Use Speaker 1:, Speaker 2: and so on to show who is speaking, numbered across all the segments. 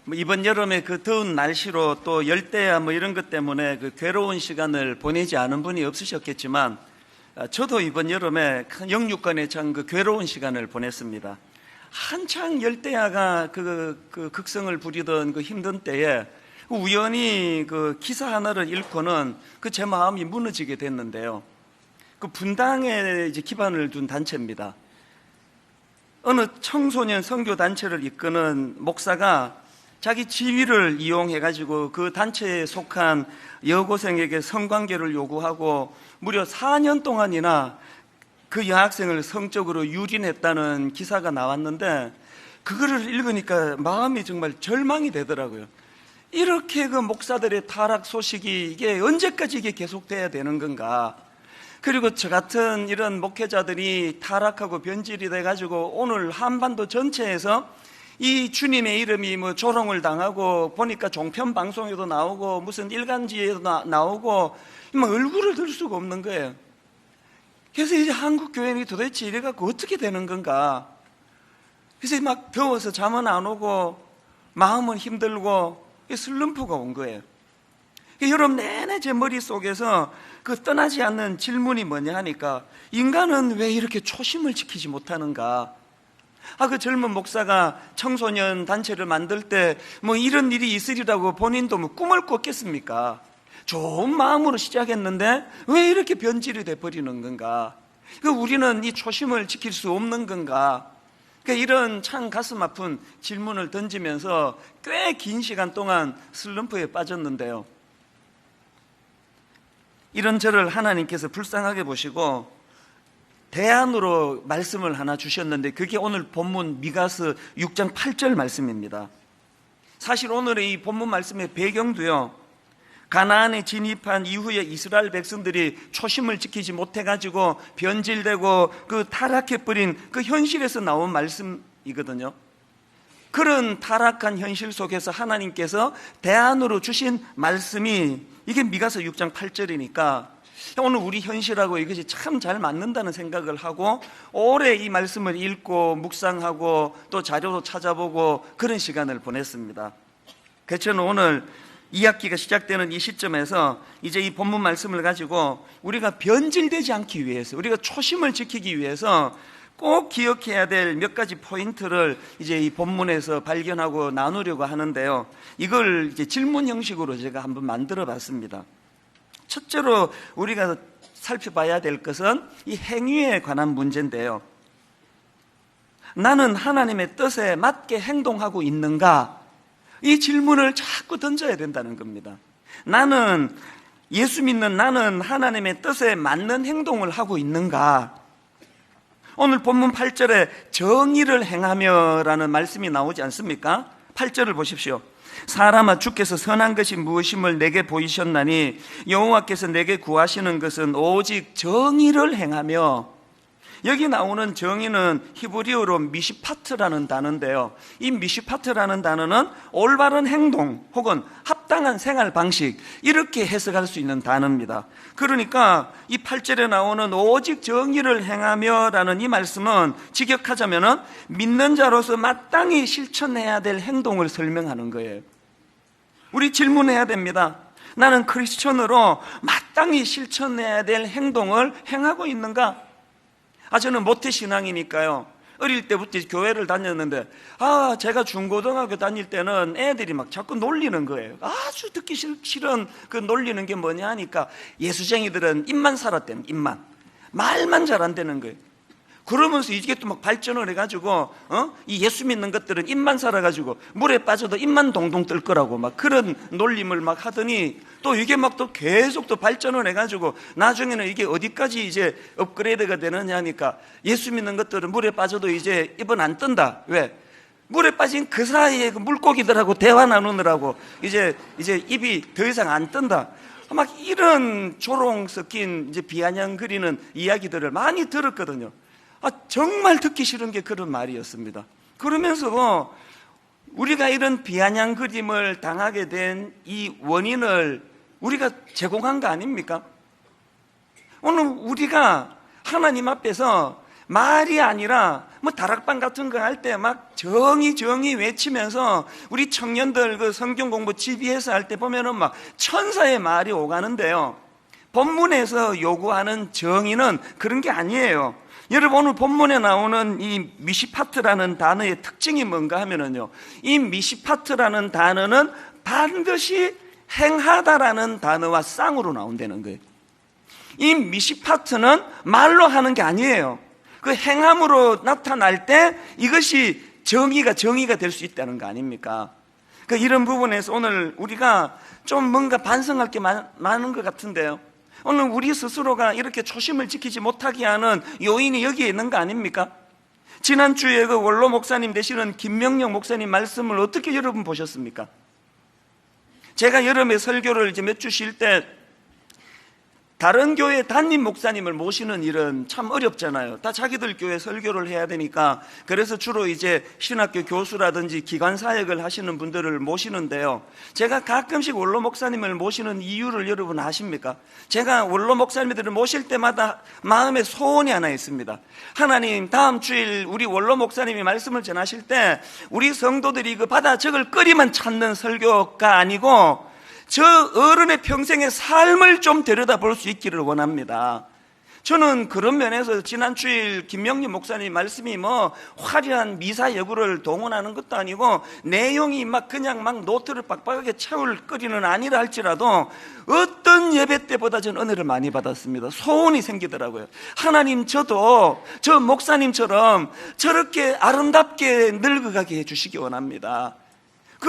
Speaker 1: 이번 여름에 그 더운 날씨로 또 열대야 이런 것 때문에 그 괴로운 시간을 보내지 않은 분이 없으셨겠지만, 저도 이번 여름에 큰 영육간에 참 그 괴로운 시간을 보냈습니다. 한창 열대야가 그 극성을 부리던 그 힘든 때에 우연히 그 기사 하나를 읽고는 그 제 마음이 무너지게 됐는데요. 그 분당에 이제 기반을 둔 단체입니다. 어느 청소년 선교 단체를 이끄는 목사가 자기 지위를 이용해가지고 그 단체에 속한 여고생에게 성관계를 요구하고 무려 4년 동안이나 그 여학생을 성적으로 유린했다는 기사가 나왔는데, 그거를 읽으니까 마음이 정말 절망이 되더라고요. 이렇게 그 목사들의 타락 소식이 이게 언제까지 이게 계속돼야 되는 건가? 그리고 저 같은 이런 목회자들이 타락하고 변질이 돼가지고 오늘 한반도 전체에서 이 주님의 이름이 조롱을 당하고, 보니까 종편 방송에도 나오고 무슨 일간지에도 나오고 얼굴을 들 수가 없는 거예요. 그래서 이제 한국 교회는 도대체 이래갖고 어떻게 되는 건가? 그래서 막 더워서 잠은 안 오고 마음은 힘들고 슬럼프가 온 거예요. 여름 내내 제 머릿속에서 그 떠나지 않는 질문이 뭐냐 하니까, 인간은 왜 이렇게 초심을 지키지 못하는가? 그 젊은 목사가 청소년 단체를 만들 때 이런 일이 있으리라고 본인도 꿈을 꿨겠습니까? 좋은 마음으로 시작했는데 왜 이렇게 변질이 돼버리는 건가? 우리는 이 초심을 지킬 수 없는 건가? 이런 참 가슴 아픈 질문을 던지면서 꽤 긴 시간 동안 슬럼프에 빠졌는데요. 이런 저를 하나님께서 불쌍하게 보시고 대안으로 말씀을 하나 주셨는데, 그게 오늘 본문 미가서 6장 8절 말씀입니다. 사실 오늘의 이 본문 말씀의 배경도요, 가나안에 진입한 이후에 이스라엘 백성들이 초심을 지키지 못해가지고 변질되고 그 타락해버린 그 현실에서 나온 말씀이거든요. 그런 타락한 현실 속에서 하나님께서 대안으로 주신 말씀이 이게 미가서 6장 8절이니까 오늘 우리 현실하고 이것이 참 잘 맞는다는 생각을 하고 오래 이 말씀을 읽고 묵상하고 또 자료도 찾아보고 그런 시간을 보냈습니다. 그래서 저는 오늘 2학기가 시작되는 이 시점에서 이제 이 본문 말씀을 가지고 우리가 변질되지 않기 위해서, 우리가 초심을 지키기 위해서 꼭 기억해야 될 몇 가지 포인트를 이제 이 본문에서 발견하고 나누려고 하는데요. 이걸 이제 질문 형식으로 제가 한번 만들어 봤습니다. 첫째로 우리가 살펴봐야 될 것은 이 행위에 관한 문제인데요. 나는 하나님의 뜻에 맞게 행동하고 있는가? 이 질문을 자꾸 던져야 된다는 겁니다. 나는, 예수 믿는 나는 하나님의 뜻에 맞는 행동을 하고 있는가? 오늘 본문 8절에 정의를 행하며 라는 말씀이 나오지 않습니까? 8절을 보십시오. 사람아, 주께서 선한 것이 무엇임을 내게 보이셨나니 여호와께서 내게 구하시는 것은 오직 정의를 행하며. 여기 나오는 정의는 히브리어로 미시파트라는 단어인데요, 이 미시파트라는 단어는 올바른 행동 혹은 합당한 생활 방식, 이렇게 해석할 수 있는 단어입니다. 그러니까 이 8절에 나오는 오직 정의를 행하며 라는 이 말씀은 직역하자면은 믿는 자로서 마땅히 실천해야 될 행동을 설명하는 거예요. 우리 질문해야 됩니다. 나는 크리스천으로 마땅히 실천해야 될 행동을 행하고 있는가? 저는 모태신앙이니까요, 어릴 때부터 교회를 다녔는데 제가 중고등학교 다닐 때는 애들이 막 자꾸 놀리는 거예요. 아주 듣기 싫은 그 놀리는 게 뭐냐 하니까, 예수쟁이들은 입만 살았대는, 입만, 말만 잘 안 되는 거예요. 그러면서 이게 또 막 발전을 해가지고 이 예수 믿는 것들은 입만 살아가지고 물에 빠져도 입만 동동 뜰 거라고 막 그런 놀림을 막 하더니, 또 이게 막 또 계속 또 발전을 해가지고 나중에는 이게 어디까지 이제 업그레이드가 되느냐 하니까, 예수 믿는 것들은 물에 빠져도 이제 입은 안 뜬다. 왜? 물에 빠진 그 사이에 그 물고기들하고 대화 나누느라고 이제 입이 더 이상 안 뜬다. 막 이런 조롱 섞인 이제 비아냥거리는 이야기들을 많이 들었거든요. 정말 듣기 싫은 게 그런 말이었습니다. 그러면서 우리가 이런 비아냥거림을 당하게 된 이 원인을 우리가 제공한 거 아닙니까? 오늘 우리가 하나님 앞에서 말이 아니라 뭐 다락방 같은 거 할 때 막 정의 외치면서 우리 청년들 그 성경 공부 집에서 할 때 보면은 막 천사의 말이 오가는데요, 본문에서 요구하는 정의는 그런 게 아니에요. 여러분, 오늘 본문에 나오는 이 미시파트라는 단어의 특징이 뭔가 하면은요, 이 미시파트라는 단어는 반드시 행하다라는 단어와 쌍으로 나온다는 거예요. 이 미시파트는 말로 하는 게 아니에요. 그 행함으로 나타날 때 이것이 정의가 될 수 있다는 거 아닙니까? 그 이런 부분에서 오늘 우리가 좀 뭔가 반성할 게 많은 것 같은데요, 오늘 우리 스스로가 이렇게 초심을 지키지 못하게 하는 요인이 여기에 있는 거 아닙니까? 지난주에 그 원로 목사님 되시는 김명영 목사님 말씀을 어떻게 여러분 보셨습니까? 제가 여름에 설교를 이제 몇 주 쉴 때 다른 교회 담임 목사님을 모시는 일은 참 어렵잖아요. 다 자기들 교회 설교를 해야 되니까. 그래서 주로 이제 신학교 교수라든지 기관 사역을 하시는 분들을 모시는데요, 제가 가끔씩 원로 목사님을 모시는 이유를 여러분 아십니까? 제가 원로 목사님들을 모실 때마다 마음에 소원이 하나 있습니다. 하나님, 다음 주일 우리 원로 목사님이 말씀을 전하실 때 우리 성도들이 그 바다 적을 끓이만 찾는 설교가 아니고 저 어른의 평생의 삶을 좀 들여다볼 수 있기를 원합니다. 저는 그런 면에서 지난 주일 김명림 목사님 말씀이 뭐 화려한 미사 여구를 동원하는 것도 아니고 내용이 막 그냥 막 노트를 빡빡하게 채울 거리는 아니라 할지라도 어떤 예배 때보다 저는 은혜를 많이 받았습니다. 소원이 생기더라고요. 하나님, 저도 저 목사님처럼 저렇게 아름답게 늙어가게 해주시기 원합니다. 그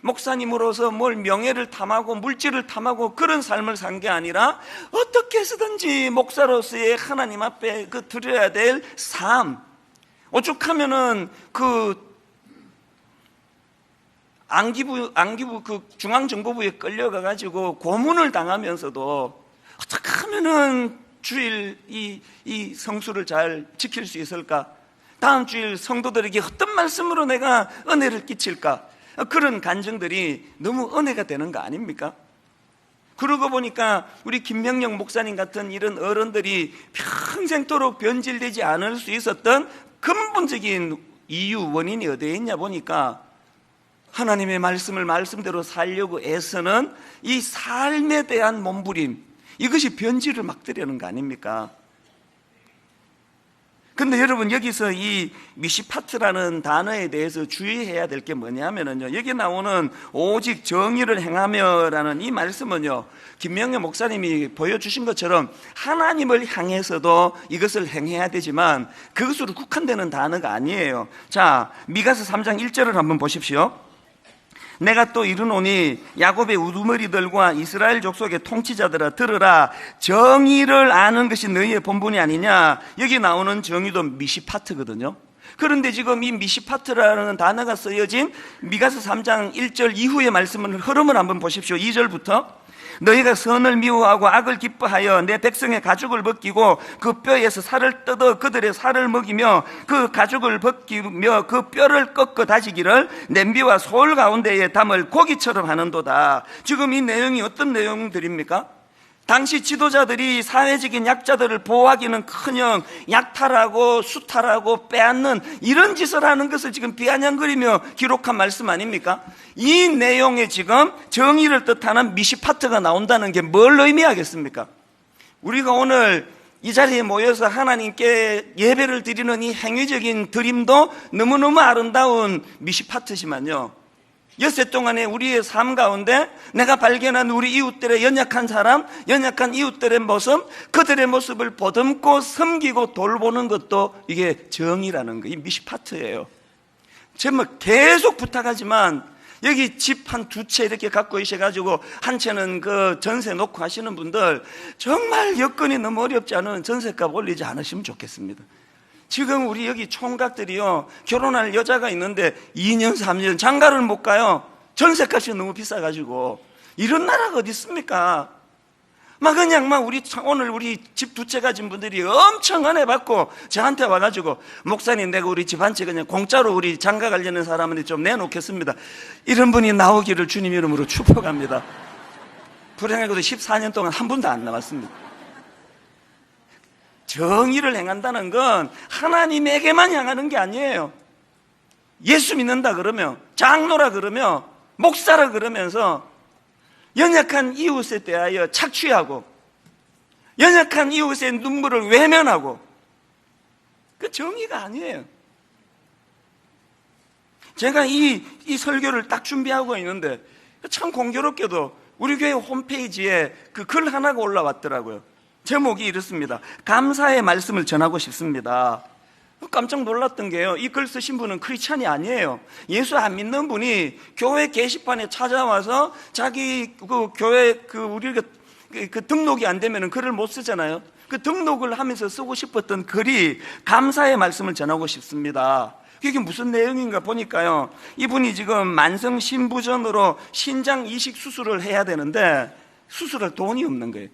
Speaker 1: 목사님으로서 뭘 명예를 탐하고 물질을 탐하고 그런 삶을 산 게 아니라 어떻게 해서든지 목사로서의 하나님 앞에 그 드려야 될 삶, 오죽하면은 그 안기부 그 중앙정보부에 끌려가가지고 고문을 당하면서도 어떻게 하면은 주일 이 성수를 잘 지킬 수 있을까? 다음 주일 성도들에게 어떤 말씀으로 내가 은혜를 끼칠까? 그런 간증들이 너무 은혜가 되는 거 아닙니까? 그러고 보니까 우리 김명영 목사님 같은 이런 어른들이 평생토록 변질되지 않을 수 있었던 근본적인 이유, 원인이 어디에 있냐 보니까 하나님의 말씀을 말씀대로 살려고 애쓰는 이 삶에 대한 몸부림, 이것이 변질을 막으려는 거 아닙니까? 근데 여러분, 여기서 이 미시파트라는 단어에 대해서 주의해야 될 게 뭐냐면요, 여기 나오는 오직 정의를 행하며라는 이 말씀은요, 김명현 목사님이 보여주신 것처럼 하나님을 향해서도 이것을 행해야 되지만 그것으로 국한되는 단어가 아니에요. 자, 미가서 3장 1절을 한번 보십시오. 내가 또 이르노니 야곱의 우두머리들과 이스라엘 족속의 통치자들아, 들으라. 정의를 아는 것이 너희의 본분이 아니냐. 여기 나오는 정의도 미시파트거든요. 그런데 지금 이 미시파트라는 단어가 쓰여진 미가서 3장 1절 이후의 말씀을 흐름을 한번 보십시오. 2절부터 너희가 선을 미워하고 악을 기뻐하여 내 백성의 가죽을 벗기고 그 뼈에서 살을 뜯어 그들의 살을 먹이며 그 가죽을 벗기며 그 뼈를 꺾어 다지기를 냄비와 소울 가운데에 담을 고기처럼 하는도다. 지금 이 내용이 어떤 내용들입니까? 당시 지도자들이 사회적인 약자들을 보호하기는커녕 약탈하고 수탈하고 빼앗는 이런 짓을 하는 것을 지금 비아냥거리며 기록한 말씀 아닙니까? 이 내용에 지금 정의를 뜻하는 미시파트가 나온다는 게 뭘 의미하겠습니까? 우리가 오늘 이 자리에 모여서 하나님께 예배를 드리는 이 행위적인 드림도 너무너무 아름다운 미시파트지만요, 엿새 동안에 우리의 삶 가운데 내가 발견한 우리 이웃들의 연약한 사람, 연약한 이웃들의 모습, 그들의 모습을 보듬고 섬기고 돌보는 것도 이게 정의라는 거, 이 미시파트예요. 제가 계속 부탁하지만 여기 집 한 두 채 이렇게 갖고 계셔가지고 한 채는 그 전세 놓고 하시는 분들, 정말 여건이 너무 어렵지 않은 전세값 올리지 않으시면 좋겠습니다. 지금 우리 여기 총각들이요, 결혼할 여자가 있는데 2년 3년 장가를 못 가요. 전세값이 너무 비싸가지고. 이런 나라가 어디 있습니까? 오늘 우리 집 두 채 가진 분들이 엄청 은혜 받고 저한테 와가지고, 목사님, 내가 우리 집 한 채 그냥 공짜로 우리 장가 가려는 사람한테 좀 내놓겠습니다. 이런 분이 나오기를 주님 이름으로 축복합니다. 불행하게도 14년 동안 한 분도 안 나왔습니다. 정의를 행한다는 건 하나님에게만 향하는 게 아니에요. 예수 믿는다 그러면, 장로라 그러면, 목사라 그러면서 연약한 이웃에 대하여 착취하고 연약한 이웃의 눈물을 외면하고, 그 정의가 아니에요. 제가 이 설교를 딱 준비하고 있는데 참 공교롭게도 우리 교회 홈페이지에 그 글 하나가 올라왔더라고요. 제목이 이렇습니다. 감사의 말씀을 전하고 싶습니다. 깜짝 놀랐던 게요, 이 글 쓰신 분은 크리스찬이 아니에요. 예수 안 믿는 분이 교회 게시판에 찾아와서 자기 그 교회 우리가 그 등록이 안 되면 글을 못 쓰잖아요. 그 등록을 하면서 쓰고 싶었던 글이 감사의 말씀을 전하고 싶습니다. 이게 무슨 내용인가 보니까요, 이분이 지금 만성 신부전으로 신장 이식 수술을 해야 되는데 수술할 돈이 없는 거예요.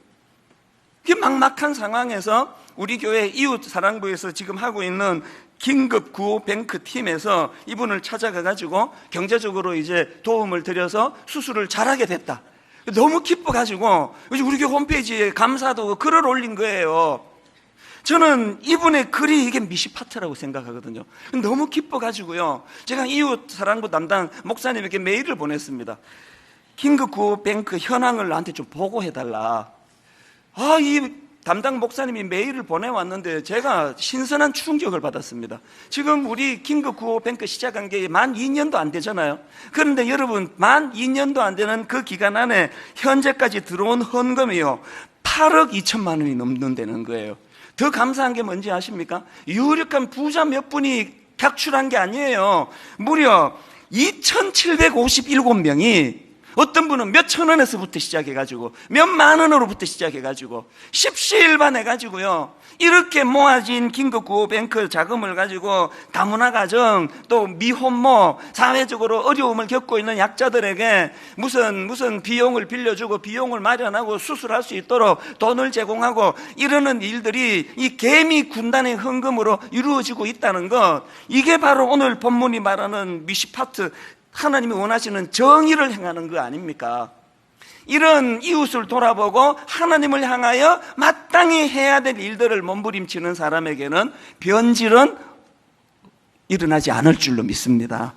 Speaker 1: 그 막막한 상황에서 우리 교회 이웃사랑부에서 지금 하고 있는 긴급 구호 뱅크 팀에서 이분을 찾아가가지고 경제적으로 이제 도움을 드려서 수술을 잘하게 됐다. 너무 기뻐가지고 우리 교회 홈페이지에 감사도 글을 올린 거예요. 저는 이분의 글이 이게 미시파트라고 생각하거든요. 너무 기뻐가지고요, 제가 이웃사랑부 담당 목사님에게 메일을 보냈습니다. 긴급 구호 뱅크 현황을 나한테 좀 보고해달라. 이 담당 목사님이 메일을 보내왔는데 제가 신선한 충격을 받았습니다. 지금 우리 긴급 구호 뱅크 시작한 게 만 2년도 안 되잖아요. 그런데 여러분, 만 2년도 안 되는 그 기간 안에 현재까지 들어온 헌금이요 8억 2천만 원이 넘는다는 거예요. 더 감사한 게 뭔지 아십니까? 유력한 부자 몇 분이 각출한 게 아니에요. 무려 2,757명이, 어떤 분은 몇 천 원에서부터 시작해가지고 몇 만 원으로부터 시작해가지고 십시일반해가지고요, 이렇게 모아진 긴급구호뱅크 자금을 가지고 다문화 가정, 또 미혼모, 사회적으로 어려움을 겪고 있는 약자들에게 무슨 비용을 빌려주고 비용을 마련하고 수술할 수 있도록 돈을 제공하고 이러는 일들이 이 개미 군단의 헌금으로 이루어지고 있다는 것, 이게 바로 오늘 본문이 말하는 미시파트, 하나님이 원하시는 정의를 행하는 거 아닙니까? 이런 이웃을 돌아보고 하나님을 향하여 마땅히 해야 될 일들을 몸부림치는 사람에게는 변질은 일어나지 않을 줄로 믿습니다.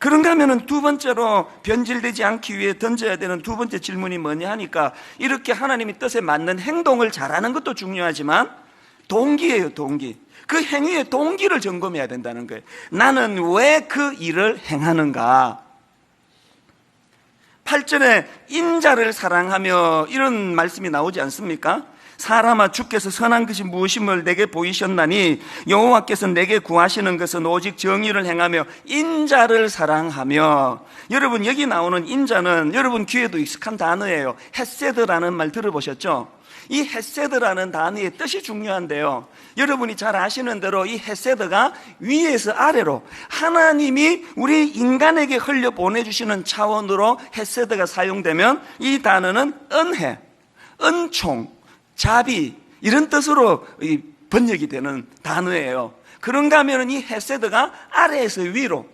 Speaker 1: 그런가 하면은 두 번째로 변질되지 않기 위해 던져야 되는 두 번째 질문이 뭐냐 하니까, 이렇게 하나님의 뜻에 맞는 행동을 잘하는 것도 중요하지만 동기예요, 동기. 그 행위의 동기를 점검해야 된다는 거예요. 나는 왜 그 일을 행하는가? 8절에 인자를 사랑하며 이런 말씀이 나오지 않습니까? 사람아, 주께서 선한 것이 무엇임을 내게 보이셨나니 여호와께서 내게 구하시는 것은 오직 정의를 행하며 인자를 사랑하며. 여러분, 여기 나오는 인자는 여러분 귀에도 익숙한 단어예요. 헤세드라는 말 들어보셨죠? 이 헤세드라는 단어의 뜻이 중요한데요, 여러분이 잘 아시는 대로 이 헤세드가 위에서 아래로 하나님이 우리 인간에게 흘려 보내주시는 차원으로 헤세드가 사용되면 이 단어는 은혜, 은총, 자비, 이런 뜻으로 번역이 되는 단어예요. 그런가 하면 이 헤세드가 아래에서 위로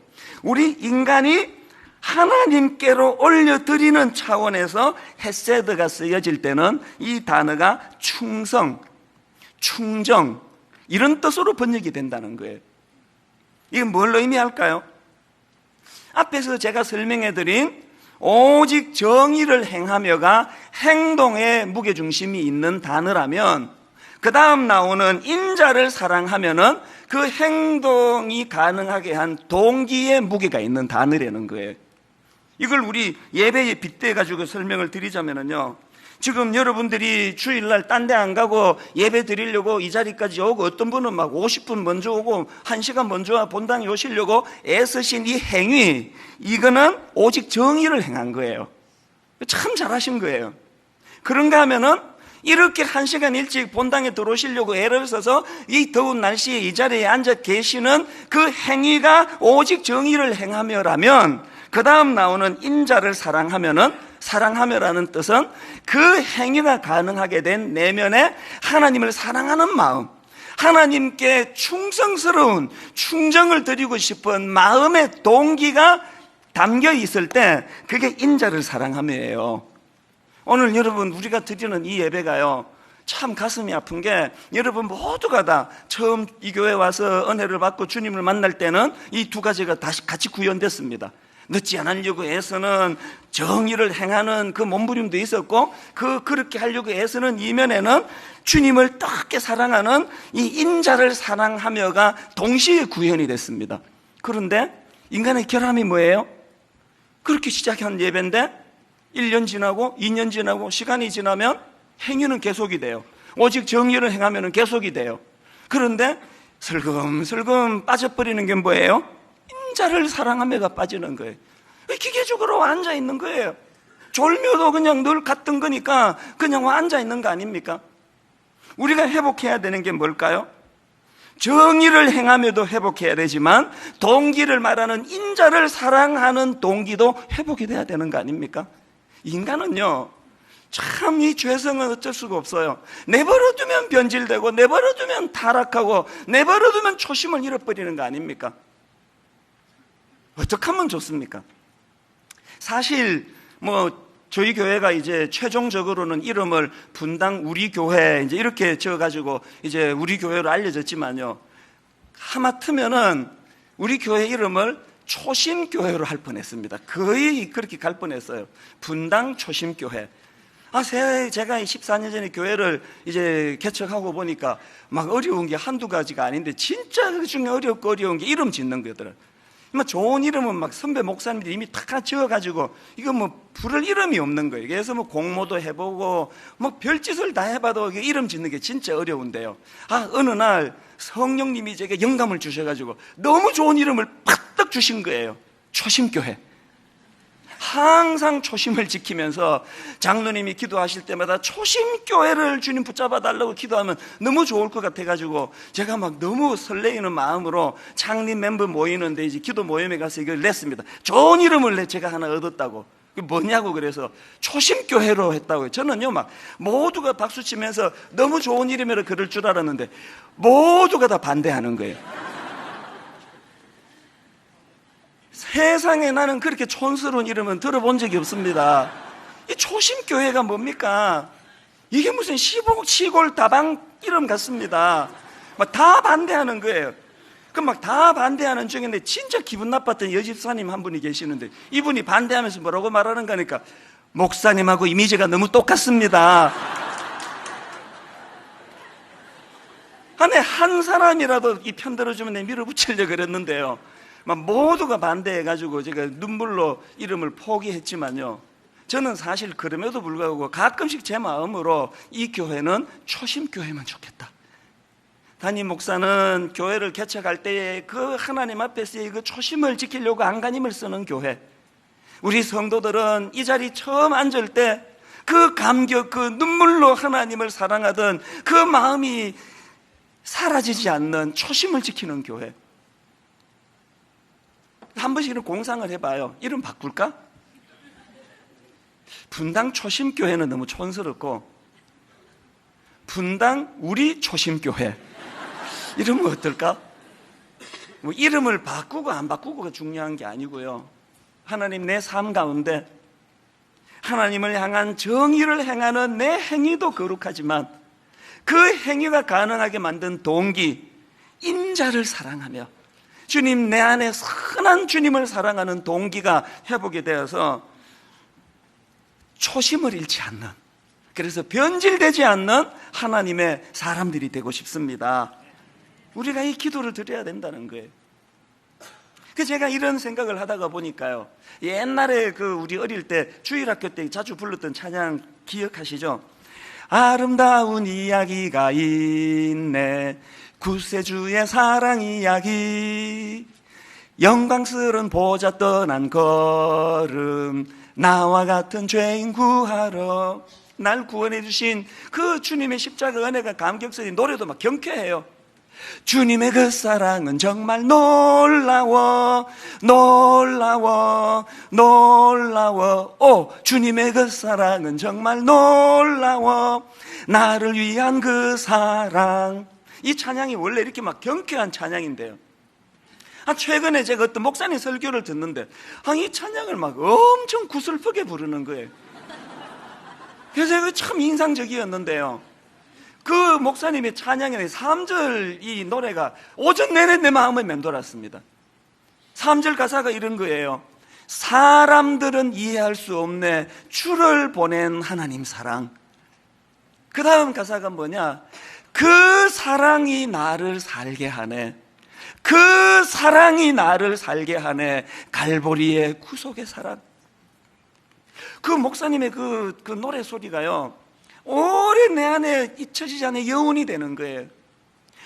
Speaker 1: 우리 인간이 하나님께로 올려드리는 차원에서 헤세드가 쓰여질 때는 이 단어가 충성, 충정, 이런 뜻으로 번역이 된다는 거예요. 이건 뭘 의미할까요? 앞에서 제가 설명해드린 오직 정의를 행하며가 행동의 무게중심이 있는 단어라면, 그 다음 나오는 인자를 사랑하면은 그 행동이 가능하게 한 동기의 무게가 있는 단어라는 거예요. 이걸 우리 예배에 빗대가지고 설명을 드리자면요, 지금 여러분들이 주일날 딴 데 안 가고 예배 드리려고 이 자리까지 오고, 어떤 분은 막 50분 먼저 오고 1시간 먼저 와 본당에 오시려고 애쓰신 이 행위, 이거는 오직 정의를 행한 거예요. 참 잘하신 거예요. 그런가 하면은 이렇게 1시간 일찍 본당에 들어오시려고 애를 써서 이 더운 날씨에 이 자리에 앉아 계시는 그 행위가 오직 정의를 행하며라면, 그 다음 나오는 인자를 사랑하면은, 사랑하며라는 뜻은 그 행위가 가능하게 된 내면에 하나님을 사랑하는 마음, 하나님께 충성스러운 충정을 드리고 싶은 마음의 동기가 담겨 있을 때 그게 인자를 사랑하며예요. 오늘 여러분, 우리가 드리는 이 예배가요, 참 가슴이 아픈 게, 여러분 모두가 다 처음 이 교회 와서 은혜를 받고 주님을 만날 때는 이 두 가지가 다시 같이 구현됐습니다. 늦지 않으려고 애쓰는 정의를 행하는 그 몸부림도 있었고, 그렇게 하려고 애쓰는 이면에는 주님을 뜨겁게 사랑하는 이 인자를 사랑하며가 동시에 구현이 됐습니다. 그런데 인간의 결함이 뭐예요? 그렇게 시작한 예배인데 1년 지나고 2년 지나고 시간이 지나면 행위는 계속이 돼요. 오직 정의를 행하면 계속이 돼요. 그런데 슬금슬금 빠져버리는 게 뭐예요? 인자를 사랑하며가 빠지는 거예요. 기계적으로 앉아 있는 거예요. 졸며도 그냥 늘 같은 거니까 그냥 앉아 있는 거 아닙니까? 우리가 회복해야 되는 게 뭘까요? 정의를 행하며도 회복해야 되지만 동기를 말하는 인자를 사랑하는 동기도 회복이 돼야 되는 거 아닙니까? 인간은요, 참 이 죄성은 어쩔 수가 없어요. 내버려두면 변질되고 내버려두면 타락하고 내버려두면 초심을 잃어버리는 거 아닙니까? 어떻게 하면 좋습니까? 사실 저희 교회가 이제 최종적으로는 이름을 분당 우리 교회 이제 이렇게 지어가지고 이제 우리 교회로 알려졌지만요, 하마터면은 우리 교회 이름을 초심교회로 할 뻔했습니다. 거의 그렇게 갈 뻔했어요. 분당 초심교회. 제가 14년 전에 교회를 이제 개척하고 보니까 막 어려운 게 한두 가지가 아닌데, 진짜 그 중에 어렵고 어려운 게 이름 짓는 거더라고요. 좋은 이름은 막 선배 목사님들이 이미 다 지어가지고 이거 부를 이름이 없는 거예요. 그래서 공모도 해보고 별짓을 다 해봐도 이름 짓는 게 진짜 어려운데요. 어느 날 성령님이 제게 영감을 주셔가지고 너무 좋은 이름을 팍떡 주신 거예요. 초심교회. 항상 초심을 지키면서 장로님이 기도하실 때마다 초심교회를 주님 붙잡아 달라고 기도하면 너무 좋을 것 같아가지고 제가 너무 설레이는 마음으로 창립 멤버 모이는데 이제 기도 모임에 가서 이걸 냈습니다. 좋은 이름을 제가 하나 얻었다고. 뭐냐고 그래서 초심교회로 했다고요. 저는요 모두가 박수치면서 너무 좋은 이름이라 그럴 줄 알았는데 모두가 다 반대하는 거예요. 세상에 나는 그렇게 촌스러운 이름은 들어본 적이 없습니다. 이 초심교회가 뭡니까? 이게 무슨 시골 다방 이름 같습니다. 다 반대하는 거예요. 다 반대하는 중인데 진짜 기분 나빴던 여집사님 한 분이 계시는데, 이분이 반대하면서 뭐라고 말하는가 하니까, 목사님하고 이미지가 너무 똑같습니다. 한 사람이라도 이 편 들어주면 내 밀어붙이려고 그랬는데요, 모두가 반대해가지고 제가 눈물로 이름을 포기했지만요, 저는 사실 그럼에도 불구하고 가끔씩 제 마음으로 이 교회는 초심교회면 좋겠다. 담임 목사는 교회를 개척할 때에 그 하나님 앞에서의 그 초심을 지키려고 안간힘을 쓰는 교회, 우리 성도들은 이 자리 처음 앉을 때 그 감격, 그 눈물로 하나님을 사랑하던 그 마음이 사라지지 않는 초심을 지키는 교회. 한 번씩은 공상을 해봐요. 이름 바꿀까? 분당 초심교회는 너무 촌스럽고 분당 우리 초심교회 이름은 어떨까? 이름을 바꾸고 안 바꾸고가 중요한 게 아니고요, 하나님 내 삶 가운데 하나님을 향한 정의를 행하는 내 행위도 거룩하지만 그 행위가 가능하게 만든 동기, 인자를 사랑하며 주님, 내 안에 선한 주님을 사랑하는 동기가 회복이 되어서 초심을 잃지 않는, 그래서 변질되지 않는 하나님의 사람들이 되고 싶습니다. 우리가 이 기도를 드려야 된다는 거예요. 제가 이런 생각을 하다가 보니까요, 옛날에 우리 어릴 때 주일학교 때 자주 불렀던 찬양 기억하시죠? 아름다운 이야기가 있네, 구세주의 사랑 이야기, 영광스러운 보좌 떠난 걸음, 나와 같은 죄인 구하러 날 구원해 주신 그 주님의 십자가 은혜가 감격스러운 노래도 막 경쾌해요. 주님의 그 사랑은 정말 놀라워 놀라워 놀라워, 오 주님의 그 사랑은 정말 놀라워, 나를 위한 그 사랑. 이 찬양이 원래 이렇게 막 경쾌한 찬양인데요, 최근에 제가 어떤 목사님 설교를 듣는데 이 찬양을 막 엄청 구슬프게 부르는 거예요. 그래서 참 인상적이었는데요, 그 목사님의 찬양의 3절 이 노래가 오전 내내 내 마음을 맴돌았습니다. 3절 가사가 이런 거예요. 사람들은 이해할 수 없네 주를 보낸 하나님 사랑. 그 다음 가사가 뭐냐? 그 사랑이 나를 살게 하네. 그 사랑이 나를 살게 하네. 갈보리의 구속의 사랑. 그 목사님의 그 노래 소리가요, 오래 내 안에 잊혀지지 않는 여운이 되는 거예요.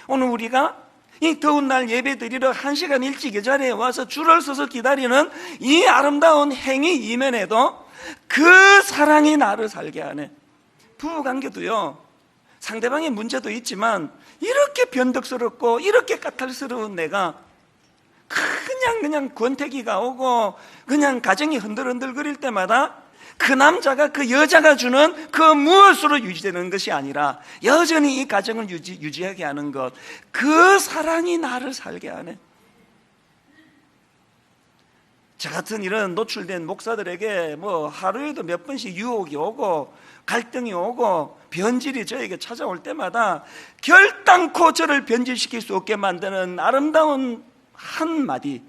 Speaker 1: 오늘 우리가 이 더운 날 예배 드리러 1시간 일찍 이 자리에 와서 줄을 서서 기다리는 이 아름다운 행위 이면에도 그 사랑이 나를 살게 하네. 부부관계도요, 상대방의 문제도 있지만 이렇게 변덕스럽고 이렇게 까탈스러운 내가 그냥 권태기가 오고 그냥 가정이 흔들흔들거릴 때마다 그 남자가 그 여자가 주는 그 무엇으로 유지되는 것이 아니라 여전히 이 가정을 유지하게 하는 것, 그 사랑이 나를 살게 하네. 저 같은 이런 노출된 목사들에게 뭐 하루에도 몇 번씩 유혹이 오고 갈등이 오고 변질이 저에게 찾아올 때마다 결단코 저를 변질시킬 수 없게 만드는 아름다운 한마디,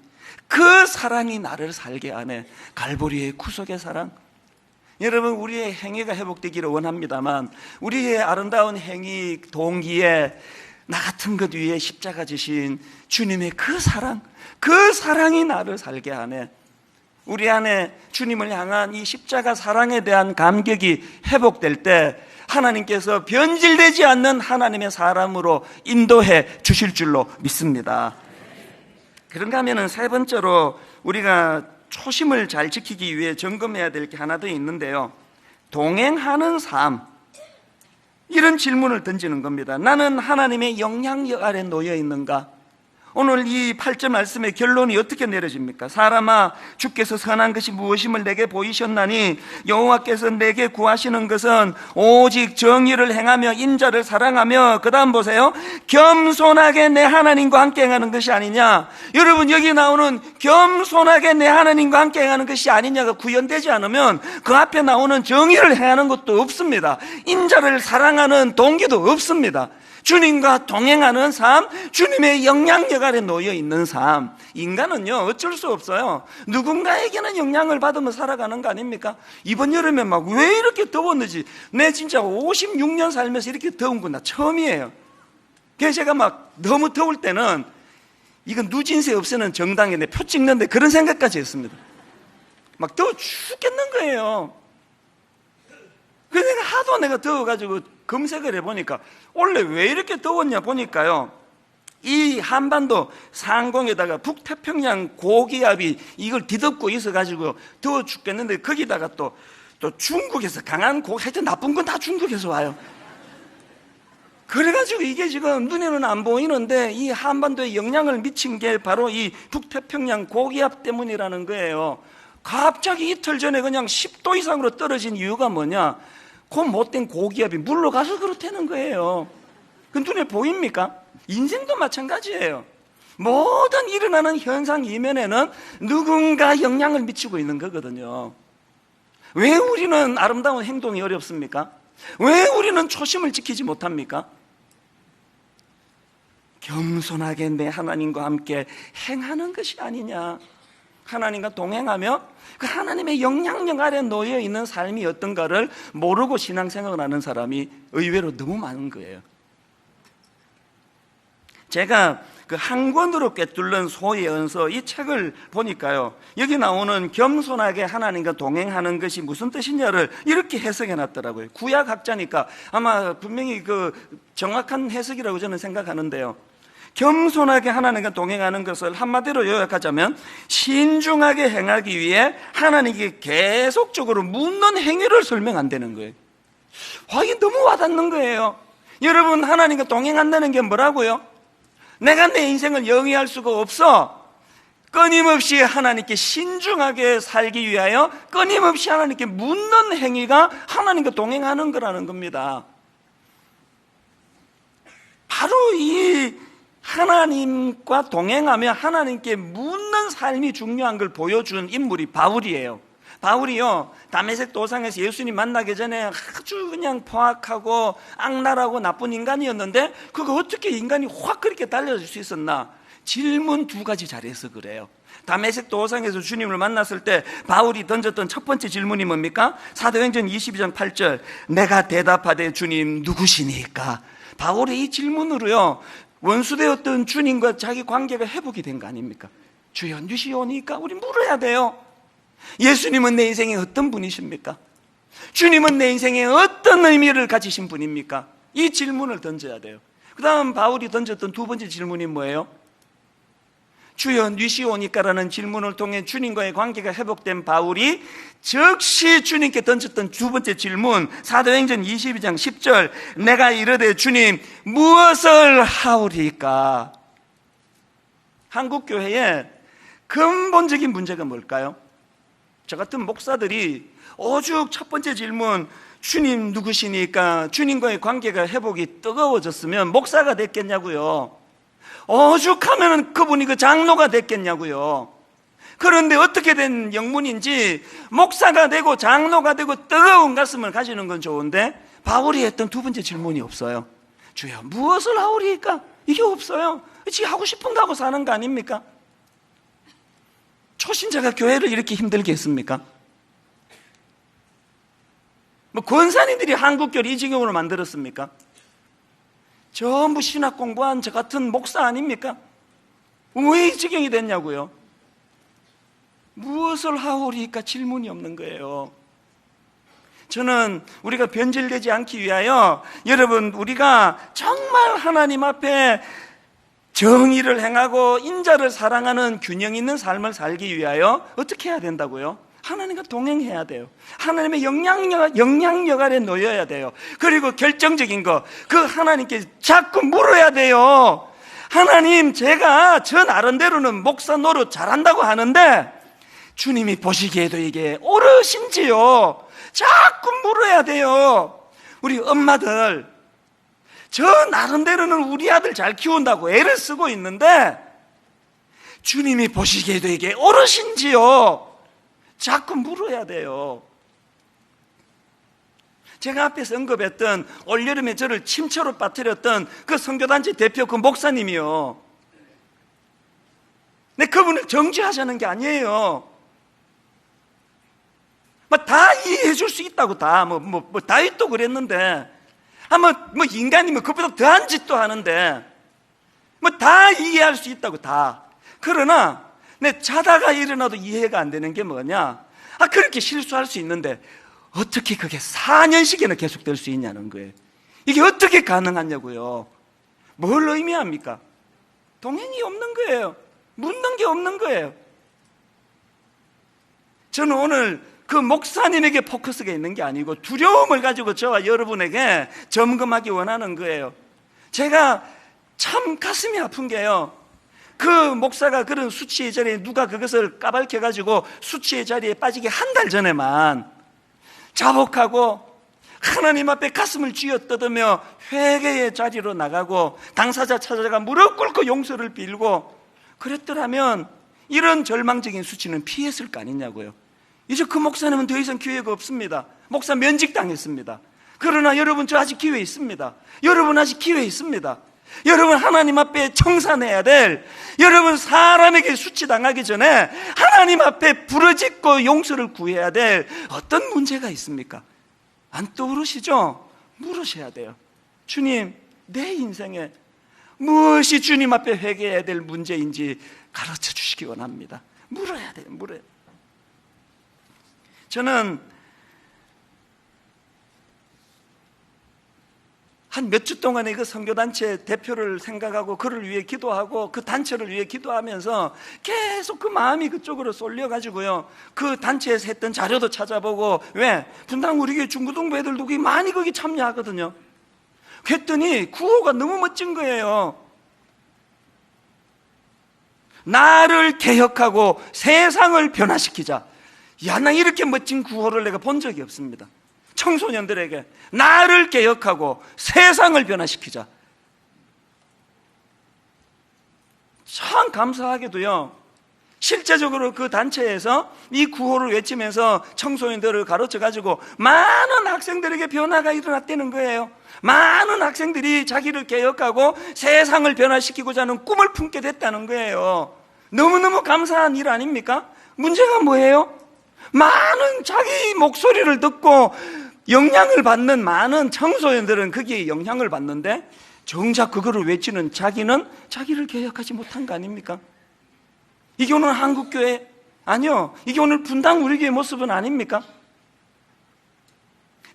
Speaker 1: 그 사랑이 나를 살게 하네. 갈보리의 구속의 사랑. 여러분, 우리의 행위가 회복되기를 원합니다만 우리의 아름다운 행위 동기에 나 같은 것 위에 십자가 지신 주님의 그 사랑, 그 사랑이 나를 살게 하네. 우리 안에 주님을 향한 이 십자가 사랑에 대한 감격이 회복될 때 하나님께서 변질되지 않는 하나님의 사람으로 인도해 주실 줄로 믿습니다. 그런가 하면은 세 번째로 우리가 초심을 잘 지키기 위해 점검해야 될 게 하나 더 있는데요, 동행하는 삶. 이런 질문을 던지는 겁니다. 나는 하나님의 영향력 아래 놓여 있는가? 오늘 이 8절 말씀의 결론이 어떻게 내려집니까? 사람아, 주께서 선한 것이 무엇임을 내게 보이셨나니 여호와께서 내게 구하시는 것은 오직 정의를 행하며 인자를 사랑하며, 그 다음 보세요, 겸손하게 내 하나님과 함께 행하는 것이 아니냐. 여러분, 여기 나오는 겸손하게 내 하나님과 함께 행하는 것이 아니냐가 구현되지 않으면 그 앞에 나오는 정의를 행하는 것도 없습니다. 인자를 사랑하는 동기도 없습니다. 주님과 동행하는 삶, 주님의 영향력 아래 놓여 있는 삶. 인간은요, 어쩔 수 없어요. 누군가에게는 영향을 받으면 살아가는 거 아닙니까? 이번 여름에 막 왜 이렇게 더웠는지, 내 진짜 56년 살면서 이렇게 더운 건 나 처음이에요. 그래서 제가 막 너무 더울 때는 이건 누진세 없애는 정당에 내 표 찍는데 그런 생각까지 했습니다. 막 더워 죽겠는 거예요. 그래서 하도 내가 더워가지고 검색을 해보니까 원래 왜 이렇게 더웠냐 보니까요, 이 한반도 상공에다가 북태평양 고기압이 이걸 뒤덮고 있어가지고 더워 죽겠는데, 거기다가 또 중국에서 강한 하여튼 나쁜 건 다 중국에서 와요. 그래가지고 이게 지금 눈에는 안 보이는데 이 한반도에 영향을 미친 게 바로 이 북태평양 고기압 때문이라는 거예요. 갑자기 이틀 전에 그냥 10도 이상으로 떨어진 이유가 뭐냐? 그 못된 고기압이 물러가서 그렇다는 거예요. 그 눈에 보입니까? 인생도 마찬가지예요. 모든 일어나는 현상 이면에는 누군가 영향을 미치고 있는 거거든요. 왜 우리는 아름다운 행동이 어렵습니까? 왜 우리는 초심을 지키지 못합니까? 겸손하게 내 하나님과 함께 행하는 것이 아니냐. 하나님과 동행하며 그 하나님의 영향력 아래 놓여 있는 삶이 어떤가를 모르고 신앙생활을 하는 사람이 의외로 너무 많은 거예요. 제가 그 한 권으로 꿰뚫는 소예언서, 이 책을 보니까요, 여기 나오는 겸손하게 하나님과 동행하는 것이 무슨 뜻이냐를 이렇게 해석해 놨더라고요. 구약학자니까 아마 분명히 그 정확한 해석이라고 저는 생각하는데요, 겸손하게 하나님과 동행하는 것을 한마디로 요약하자면 신중하게 행하기 위해 하나님께 계속적으로 묻는 행위를 설명한다는 거예요. 이게 너무 와닿는 거예요. 여러분, 하나님과 동행한다는 게 뭐라고요? 내가 내 인생을 영위할 수가 없어. 끊임없이 하나님께 신중하게 살기 위하여 끊임없이 하나님께 묻는 행위가 하나님과 동행하는 거라는 겁니다. 바로 이 하나님과 동행하며 하나님께 묻는 삶이 중요한 걸 보여준 인물이 바울이에요. 바울이요, 다메섹 도상에서 예수님 만나기 전에 아주 그냥 포악하고 악랄하고 나쁜 인간이었는데 그거 어떻게 인간이 확 그렇게 달라질 수 있었나? 질문 두 가지 잘해서 그래요. 다메섹 도상에서 주님을 만났을 때 바울이 던졌던 첫 번째 질문이 뭡니까? 사도행전 22장 8절, 내가 대답하되 주님 누구시니까? 바울의 이 질문으로요, 원수되었던 주님과 자기 관계가 회복이 된 거 아닙니까? 주여 누시오니까? 우리 물어야 돼요. 예수님은 내 인생에 어떤 분이십니까? 주님은 내 인생에 어떤 의미를 가지신 분입니까? 이 질문을 던져야 돼요. 그 다음 바울이 던졌던 두 번째 질문이 뭐예요? 주여 누시오니까라는 질문을 통해 주님과의 관계가 회복된 바울이 즉시 주님께 던졌던 두 번째 질문, 사도행전 22장 10절, 내가 이르되 주님 무엇을 하오리까? 한국교회의 근본적인 문제가 뭘까요? 저 같은 목사들이 오죽 첫 번째 질문, 주님 누구시니까, 주님과의 관계가 회복이 뜨거워졌으면 목사가 됐겠냐고요. 오죽하면 그분이 그 장로가 됐겠냐고요. 그런데 어떻게 된 영문인지 목사가 되고 장로가 되고 뜨거운 가슴을 가지는 건 좋은데 바울이 했던 두 번째 질문이 없어요. 주여 무엇을 하오리까? 이게 없어요. 지 하고 싶은 거 하고 사는 거 아닙니까? 초신자가 교회를 이렇게 힘들게 했습니까? 뭐 권사님들이 한국교를 이 지경으로 만들었습니까? 전부 신학 공부한 저 같은 목사 아닙니까? 왜 이 지경이 됐냐고요? 무엇을 하오리까 질문이 없는 거예요. 저는 우리가 변질되지 않기 위하여 여러분 우리가 정말 하나님 앞에 정의를 행하고 인자를 사랑하는 균형 있는 삶을 살기 위하여 어떻게 해야 된다고요? 하나님과 동행해야 돼요. 하나님의 영향력 아래 놓여야 돼요. 그리고 결정적인 거, 그 하나님께 자꾸 물어야 돼요. 하나님, 제가 저 나름대로는 목사 노릇 잘한다고 하는데 주님이 보시기에도 이게 옳으신지요? 자꾸 물어야 돼요. 우리 엄마들, 저 나름대로는 우리 아들 잘 키운다고 애를 쓰고 있는데 주님이 보시기에도 이게 옳으신지요? 자꾸 물어야 돼요. 제가 앞에서 언급했던 올여름에 저를 침처로 빠뜨렸던 그 선교단체 대표 그 목사님이요. 근데 그분을 정죄하자는 게 아니에요. 다 이해해 줄 수 있다고 다윗도 그랬는데 뭐 인간이면 그보다 더한 짓도 하는데 다 이해할 수 있다고 다. 그러나 내 자다가 일어나도 이해가 안 되는 게 뭐냐? 그렇게 실수할 수 있는데 어떻게 그게 4년씩이나 계속될 수 있냐는 거예요. 이게 어떻게 가능하냐고요. 뭘 의미합니까? 동행이 없는 거예요. 묻는 게 없는 거예요. 저는 오늘 그 목사님에게 포커스가 있는 게 아니고 두려움을 가지고 저와 여러분에게 점검하기 원하는 거예요. 제가 참 가슴이 아픈 게요, 그 목사가 그런 수치의 자리에 누가 그것을 까발켜가지고 수치의 자리에 빠지기 한 달 전에만 자복하고 하나님 앞에 가슴을 쥐어뜯으며 회개의 자리로 나가고 당사자 찾아가 무릎 꿇고 용서를 빌고 그랬더라면 이런 절망적인 수치는 피했을 거 아니냐고요. 이제 그 목사님은 더 이상 기회가 없습니다. 목사 면직당했습니다. 그러나 여러분, 저 아직 기회 있습니다. 여러분 아직 기회 있습니다. 여러분 하나님 앞에 청산해야 될, 여러분 사람에게 수치당하기 전에 하나님 앞에 부르짖고 용서를 구해야 될 어떤 문제가 있습니까? 안 떠오르시죠? 물으셔야 돼요. 주님, 내 인생에 무엇이 주님 앞에 회개해야 될 문제인지 가르쳐 주시기 원합니다. 물어야 돼요. 물어야 돼요. 저는 한 몇 주 동안에 그 선교단체 대표를 생각하고 그를 위해 기도하고 그 단체를 위해 기도하면서 계속 그 마음이 그쪽으로 쏠려가지고요, 그 단체에서 했던 자료도 찾아보고, 왜? 분당 우리 교회 중고등부 애들도 많이 거기 참여하거든요. 그랬더니 구호가 너무 멋진 거예요. 나를 개혁하고 세상을 변화시키자. 야, 나 이렇게 멋진 구호를 내가 본 적이 없습니다. 청소년들에게 나를 개혁하고 세상을 변화시키자. 참 감사하게도요, 실제적으로 그 단체에서 이 구호를 외치면서 청소년들을 가르쳐가지고 많은 학생들에게 변화가 일어났다는 거예요. 많은 학생들이 자기를 개혁하고 세상을 변화시키고자 하는 꿈을 품게 됐다는 거예요. 너무너무 감사한 일 아닙니까? 문제가 뭐예요? 많은 자기 목소리를 듣고 영향을 받는 많은 청소년들은 거기에 영향을 받는데 정작 그거를 외치는 자기는 자기를 개혁하지 못한 거 아닙니까? 이게 오늘 한국교회? 아니요. 이게 오늘 분당 우리 교회 모습은 아닙니까?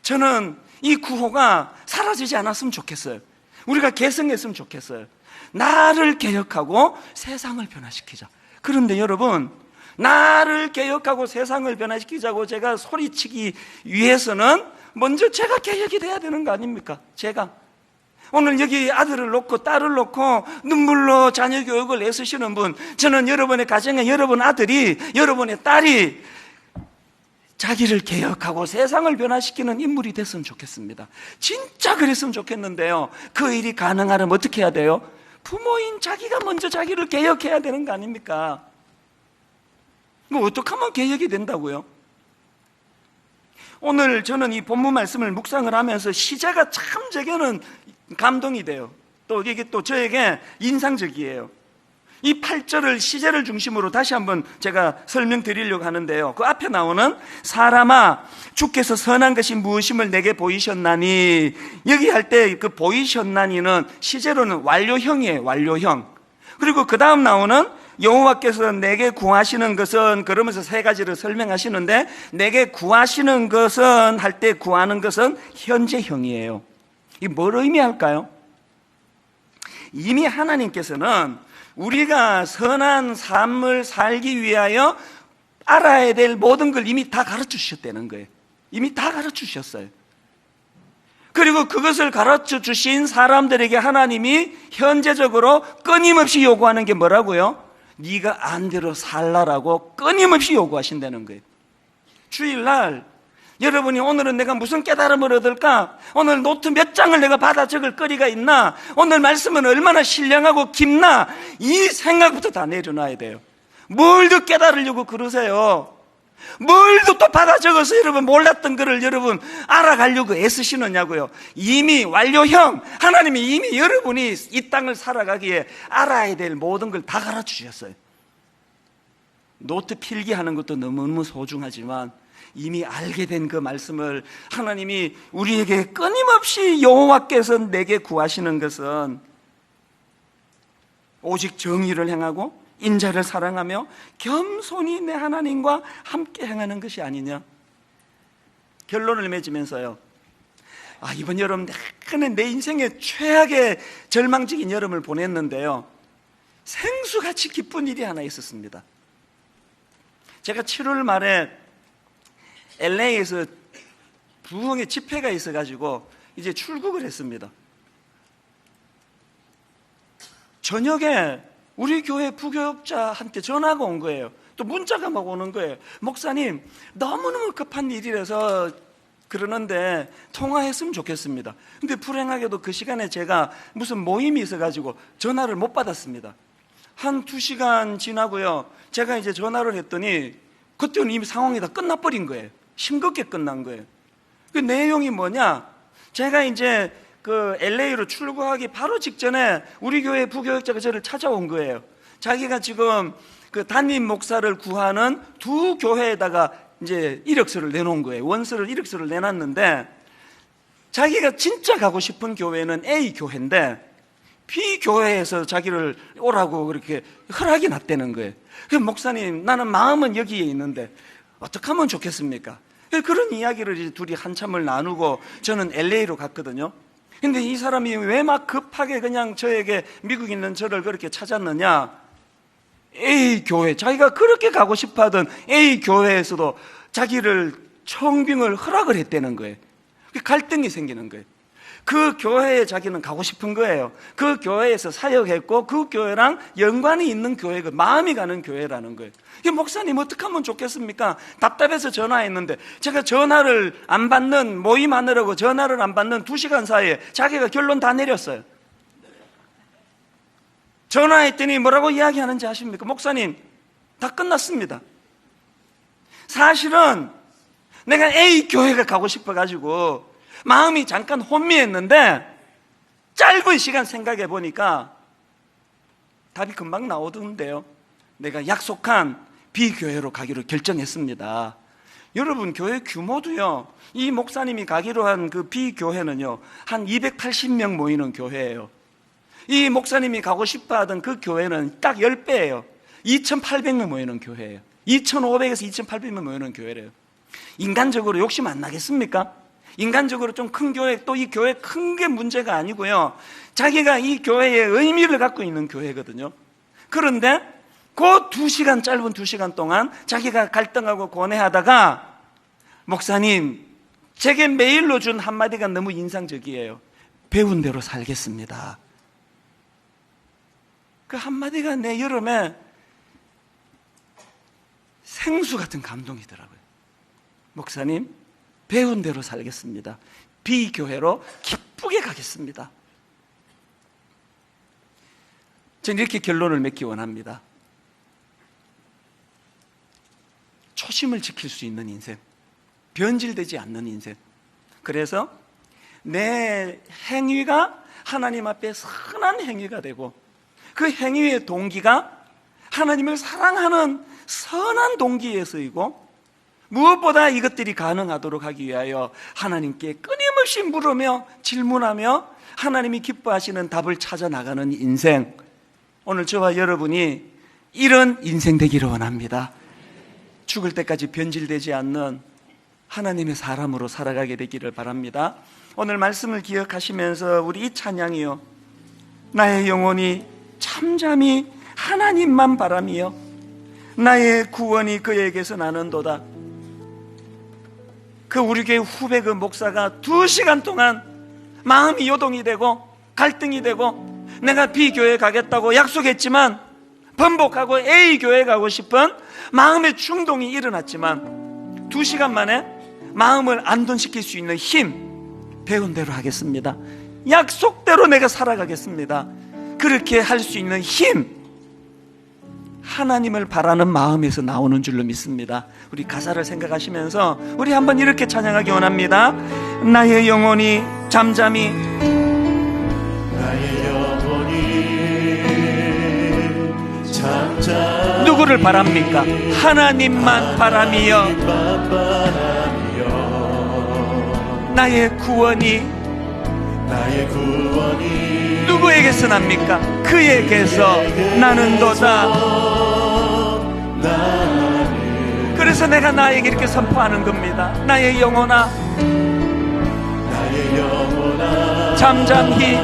Speaker 1: 저는 이 구호가 사라지지 않았으면 좋겠어요. 우리가 개성했으면 좋겠어요. 나를 개혁하고 세상을 변화시키자. 그런데 여러분, 나를 개혁하고 세상을 변화시키자고 제가 소리치기 위해서는 먼저 제가 개혁이 돼야 되는 거 아닙니까? 제가 오늘 여기 아들을 놓고 딸을 놓고 눈물로 자녀 교육을 애쓰시는 분, 저는 여러분의 가정에 여러분 아들이, 여러분의 딸이 자기를 개혁하고 세상을 변화시키는 인물이 됐으면 좋겠습니다. 진짜 그랬으면 좋겠는데요. 그 일이 가능하려면 어떻게 해야 돼요? 부모인 자기가 먼저 자기를 개혁해야 되는 거 아닙니까? 뭐 어떻게 하면 개혁이 된다고요? 오늘 저는 이 본문 말씀을 묵상을 하면서 시제가 참 제게는 감동이 돼요. 또 이게 또 저에게 인상적이에요. 이 8절을 시제를 중심으로 다시 한번 제가 설명드리려고 하는데요. 그 앞에 나오는 사람아 주께서 선한 것이 무엇임을 내게 보이셨나니, 여기 할 때 그 보이셨나니는 시제로는 완료형이에요. 완료형. 그리고 그 다음 나오는 여호와께서 내게 구하시는 것은, 그러면서 세 가지를 설명하시는데, 내게 구하시는 것은 할 때 구하는 것은 현재형이에요. 이게 뭘 의미할까요? 이미 하나님께서는 우리가 선한 삶을 살기 위하여 알아야 될 모든 걸 이미 다 가르쳐 주셨다는 거예요. 이미 다 가르쳐 주셨어요. 그리고 그것을 가르쳐 주신 사람들에게 하나님이 현재적으로 끊임없이 요구하는 게 뭐라고요? 네가 안대로 살라라고 끊임없이 요구하신다는 거예요. 주일날 여러분이 오늘은 내가 무슨 깨달음을 얻을까? 오늘 노트 몇 장을 내가 받아 적을 거리가 있나? 오늘 말씀은 얼마나 신령하고 깊나? 이 생각부터 다 내려놔야 돼요. 뭘 더 깨달으려고 그러세요? 뭘 더 또 받아 적어서 여러분 몰랐던 거를 여러분 알아가려고 애쓰시느냐고요. 이미 완료형, 하나님이 이미 여러분이 이 땅을 살아가기에 알아야 될 모든 걸 다 가르쳐주셨어요. 노트 필기하는 것도 너무너무 소중하지만 이미 알게 된 그 말씀을 하나님이 우리에게 끊임없이 여호와께서 내게 구하시는 것은 오직 정의를 행하고 인자를 사랑하며 겸손히 내 하나님과 함께 행하는 것이 아니냐. 결론을 맺으면서요, 이번 여름 내 인생의 최악의 절망적인 여름을 보냈는데요, 생수같이 기쁜 일이 하나 있었습니다. 제가 7월 말에 LA에서 부흥의 집회가 있어가지고 이제 출국을 했습니다. 저녁에 우리 교회 부교육자한테 전화가 온 거예요. 또 문자가 막 오는 거예요. 목사님, 너무너무 급한 일이라서 그러는데 통화했으면 좋겠습니다. 근데 불행하게도 그 시간에 제가 무슨 모임이 있어가지고 전화를 못 받았습니다. 한 2시간 지나고요, 제가 이제 전화를 했더니 그때는 이미 상황이 다 끝나버린 거예요. 싱겁게 끝난 거예요. 그 내용이 뭐냐, 제가 이제 그 LA로 출국하기 바로 직전에 우리 교회 부교육자가 저를 찾아온 거예요. 자기가 지금 그 담임 목사를 구하는 두 교회에다가 이제 이력서를 내놓은 거예요. 원서를, 이력서를 내놨는데 자기가 진짜 가고 싶은 교회는 A 교회인데 B 교회에서 자기를 오라고 그렇게 허락이 났다는 거예요. 그래서 목사님, 나는 마음은 여기에 있는데 어떻게 하면 좋겠습니까? 그런 이야기를 이제 둘이 한참을 나누고 저는 LA로 갔거든요. 근데 이 사람이 왜 막 급하게 그냥 저에게 미국에 있는 저를 그렇게 찾았느냐? A 교회, 자기가 그렇게 가고 싶어 하던 A 교회에서도 자기를 청빙을 허락을 했다는 거예요. 갈등이 생기는 거예요. 그 교회에 자기는 가고 싶은 거예요. 그 교회에서 사역했고 그 교회랑 연관이 있는 교회가 마음이 가는 교회라는 거예요. 목사님, 어떻게 하면 좋겠습니까? 답답해서 전화했는데 제가 전화를 안 받는, 모임하느라고 전화를 안 받는 2시간 사이에 자기가 결론 다 내렸어요. 전화했더니 뭐라고 이야기하는지 아십니까? 목사님, 다 끝났습니다. 사실은 내가 A 교회가 가고 싶어가지고 마음이 잠깐 혼미했는데 짧은 시간 생각해 보니까 답이 금방 나오던데요. 내가 약속한 B 교회로 가기로 결정했습니다. 여러분, 교회 규모도요, 이 목사님이 가기로 한 그 B 교회는요 한 280명 모이는 교회예요. 이 목사님이 가고 싶어하던 그 교회는 딱 10배예요. 2,800명 모이는 교회예요. 2,500에서 2,800명 모이는 교회래요. 인간적으로 욕심 안 나겠습니까? 인간적으로 좀 큰 교회, 또 이 교회 큰 게 문제가 아니고요, 자기가 이 교회에 의미를 갖고 있는 교회거든요. 그런데 그 2시간, 짧은 2시간 동안 자기가 갈등하고 고뇌하다가, 목사님, 제게 메일로 준 한마디가 너무 인상적이에요. 배운 대로 살겠습니다. 그 한마디가 내 여름에 생수 같은 감동이더라고요. 목사님, 배운 대로 살겠습니다. B교회로 기쁘게 가겠습니다. 저는 이렇게 결론을 맺기 원합니다. 초심을 지킬 수 있는 인생, 변질되지 않는 인생. 그래서 내 행위가 하나님 앞에 선한 행위가 되고, 그 행위의 동기가 하나님을 사랑하는 선한 동기에서이고, 무엇보다 이것들이 가능하도록 하기 위하여 하나님께 끊임없이 물으며 질문하며 하나님이 기뻐하시는 답을 찾아 나가는 인생, 오늘 저와 여러분이 이런 인생 되기를 원합니다. 죽을 때까지 변질되지 않는 하나님의 사람으로 살아가게 되기를 바랍니다. 오늘 말씀을 기억하시면서 우리 이 찬양이요, 나의 영혼이 잠잠히 하나님만 바라며 나의 구원이 그에게서 나는도다. 그 우리 교회 후배 그 목사가 2시간 동안 마음이 요동이 되고 갈등이 되고, 내가 B교회 가겠다고 약속했지만 번복하고 A교회 가고 싶은 마음의 충동이 일어났지만 2시간 만에 마음을 안돈시킬 수 있는 힘, 배운 대로 하겠습니다. 약속대로 내가 살아가겠습니다. 그렇게 할 수 있는 힘, 하나님을 바라는 마음에서 나오는 줄로 믿습니다. 우리 가사를 생각하시면서 우리 한번 이렇게 찬양하기 원합니다. 나의 영혼이 잠잠히,
Speaker 2: 나의 영혼이 잠잠히
Speaker 1: 누구를 바랍니까? 하나님만 바라며 나의 구원이 누구에게서 납니까? 그에게서 나는도다. 그래서 내가 나에게 이렇게 선포하는 겁니다. 나의 영혼아, 잠잠히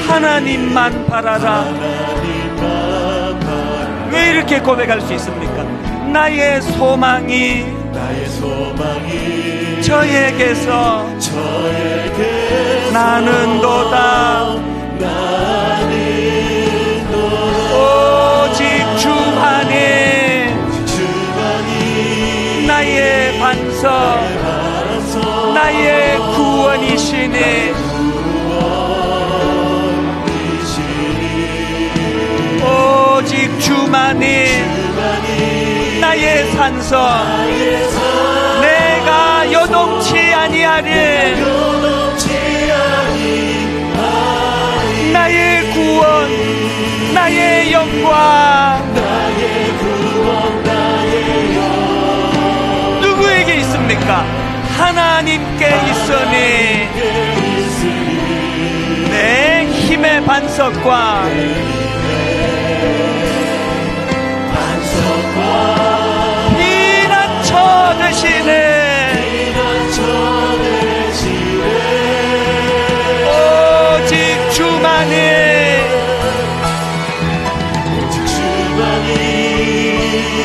Speaker 1: 하나님만 바라라. 왜 이렇게 고백할 수 있습니까? 나의 소망이 저에게서 나는도다. 오직 주만이 나의 반석, 나의 구원이시니 오직 주만이 나의 산성, 내가 요동치 아니하리. 나의 구원, 나의 영광 누구에게 있습니까? 하나님께 있으니 내 힘의 반석과 피난처 되시네. 오직 주만이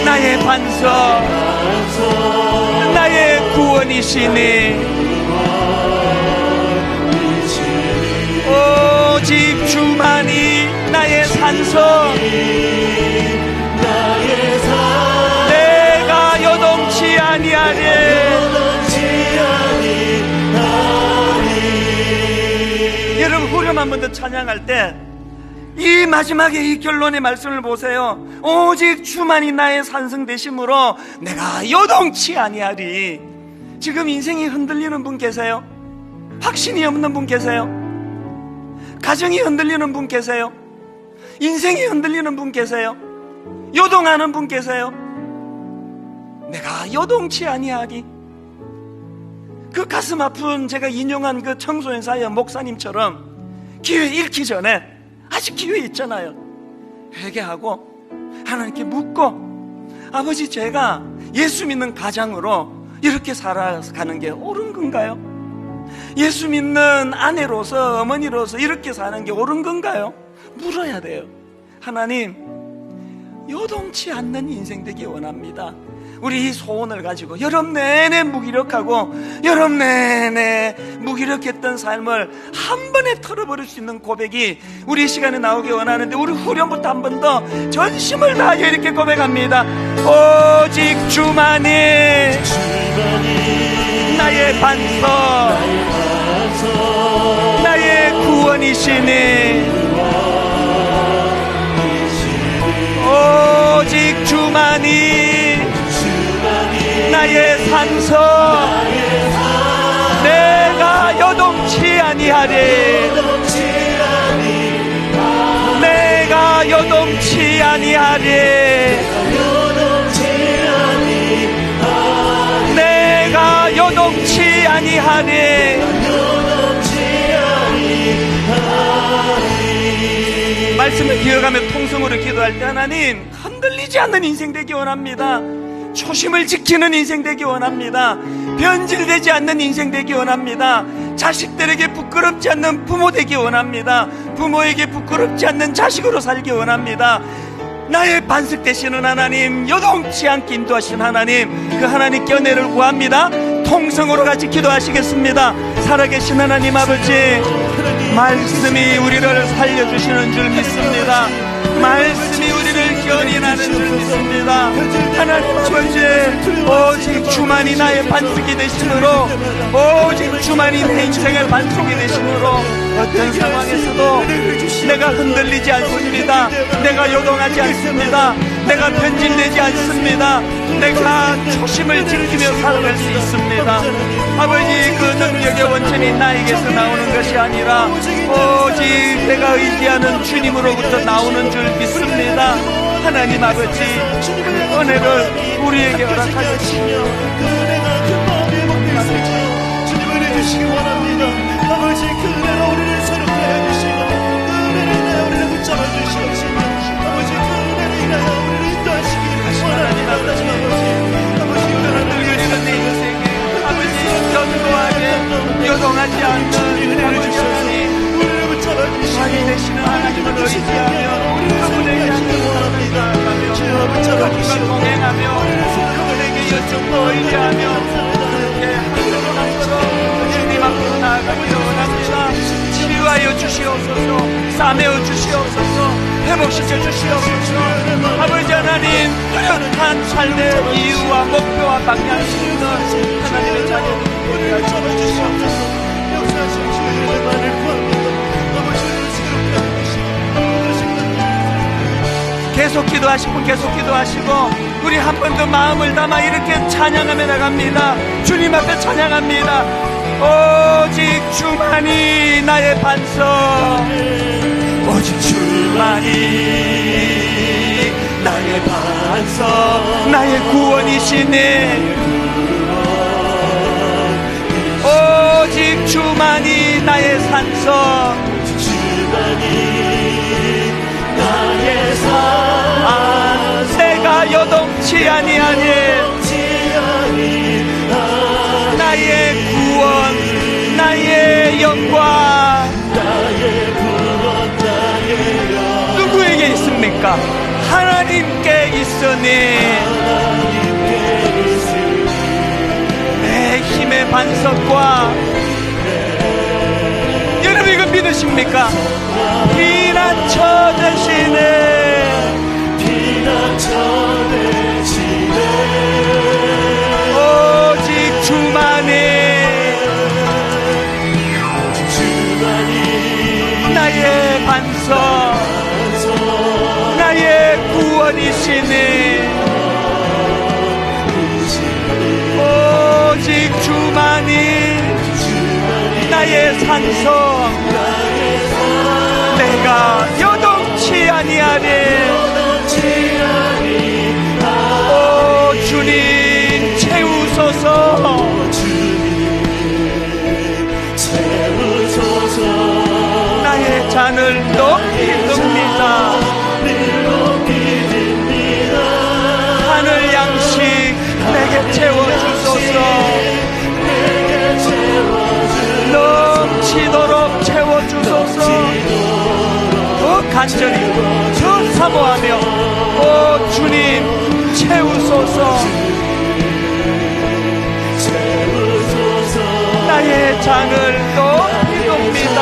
Speaker 1: 나의 반석, 나의 구원이시니 오직 주만이 나의 산성, 내가 요동치 아니하리. 여러분, 후렴 한 번 더 찬양할 때 이 마지막에 이 결론의 말씀을 보세요. 오직 주만이 나의 산성 되심으로 내가 요동치 아니하리. 지금 인생이 흔들리는 분 계세요? 확신이 없는 분 계세요? 가정이 흔들리는 분 계세요? 인생이 흔들리는 분 계세요? 요동하는 분 계세요? 내가 요동치 아니하리. 그 가슴 아픈 제가 인용한 그 청소년 사역 목사님처럼 기회 잃기 전에, 아직 기회 있잖아요, 회개하고 하나님께 묻고, 아버지, 제가 예수 믿는 가장으로 이렇게 살아가는 게 옳은 건가요? 예수 믿는 아내로서, 어머니로서 이렇게 사는 게 옳은 건가요? 물어야 돼요. 하나님, 요동치 않는 인생 되기 원합니다. 우리 이 소원을 가지고 여름 내내 무기력하고 여름 내내 무기력했던 삶을 한 번에 털어버릴 수 있는 고백이 우리 이 시간에 나오기 원하는데, 우리 후렴부터 한 번 더 전심을 다하여 이렇게 고백합니다. 오직 주만이 나의 반석, 나의 구원이시니, 오직 주만이 나의 산성, 내가 요동치 아니하리. 내가 요동치 아니하리. 내가 요동치 아니하리. 말씀을 기억하며 통성으로 기도할 때, 하나님, 흔들리지 않는 인생 되기 원합니다. 초심을 지키는 인생 되기 원합니다. 변질되지 않는 인생 되기 원합니다. 자식들에게 부끄럽지 않는 부모 되기 원합니다. 부모에게 부끄럽지 않는 자식으로 살기 원합니다. 나의 반석 되시는 하나님, 요동치 않게 인도하신 하나님, 그 하나님께 은혜를 구합니다. 통성으로 같이 기도하시겠습니다. 살아계신 하나님 아버지, 말씀이 우리를 살려주시는 줄 믿습니다. 말씀이 우리를 견인하는 줄 믿습니다. 하나님 아버지, 오직 주만이 나의 반석이 되심으로, 오직 주만이 내 인생의 반석이 되심으로 어떤 상황에서도 내가 흔들리지 않습니다. 내가 요동하지 않습니다. 내가 변질되지 않습니다. 내가 초심을 지키며 살아갈 수 있습니다. 아버지, 그 능력의 원천이 나에게서 나오는 것이 아니라 오직 내가 의지하는 주님으로부터 나오는 줄 믿습니다. 하나님 아버지, 그 은혜를 우리에게 허락하여 주시며
Speaker 2: 주님을 해주시기 원합니다. 아버지, 그 은혜로 우리를 새롭게 해주시고 그 은혜를 인하여 우리를 붙잡아 주시옵시며 아버지, 그 은혜를 인하여 우리를 인도하시기를 원합니다. 아버지,
Speaker 1: 흔들리는 내 인생에 아버지, 견고하게 요동하지 않는 아버지 하나님,
Speaker 2: 우리를 붙잡아
Speaker 1: 주만이 되시는 하나님을 의지하며 그분에게
Speaker 2: 원합니다. 주여 붙잡아
Speaker 1: 그분과
Speaker 2: 주시고
Speaker 1: 동행하며 그분에게 여쭙고 의지하며 주님 앞으로 나아가기 원합니다. 치유하여 주시옵소서, 싸매어 주시옵소서, 회복시켜 주시옵소서. 아버지 하나님, 뚜렷한 삶의 이유와 목표와 방향을 주시는 하나님의 자녀들을
Speaker 2: 붙잡아 주시옵소서. 역사하신 주의 은혜만을 구합니다. 아버지를 새롭게 해주시고
Speaker 1: 계속 기도하실 분 계속 기도하시고, 우리 한 번 더 마음을 담아 이렇게 찬양하며 나갑니다. 주님 앞에 찬양합니다. 오직 주만이 나의 반석, 오직 주만이 나의 반석, 나의 구원이시니, 오직 주만이 나의 산성,
Speaker 2: 나의 산,
Speaker 1: 내가 요동치 아니하니, 나의 구원, 나의 영광, 누구에게 있습니까? 하나님께 있으니, 내 힘의 반석과, 여러분 이거 믿으십니까? 피난처 되시네,
Speaker 2: 피난처 되시네,
Speaker 1: 오직 주만이 나의 반석, 주시니 오직 주만이 나의 산성, 내가 여동치 아니하리. 오 주님 채우소서. 나의 잔을 높이 듭니다. 하늘 양식 내게 채워주소서. 넘치도록 채워주소서. 더 간절히 더 사모하며 오 주님 채우소서. 나의 잔을 높이 둡니다.